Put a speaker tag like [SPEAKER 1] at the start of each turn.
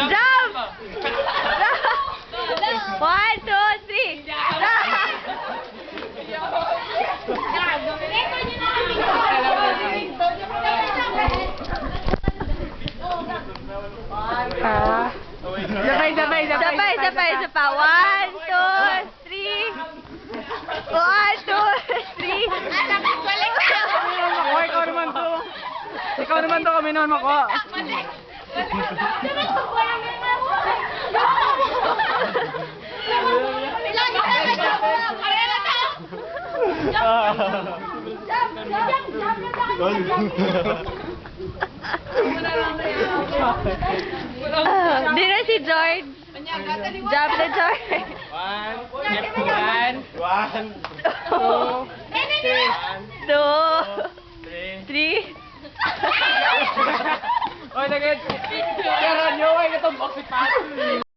[SPEAKER 1] Jump! One, two, three. Sabay. One, two, three. One, two, three.
[SPEAKER 2] Ikaw naman to, kami naman ako.
[SPEAKER 1] Di na si George. Jump na George.
[SPEAKER 2] One,
[SPEAKER 1] Two, three.
[SPEAKER 2] Oy, nagit. Pero nyo, ay, ito, boxing pa.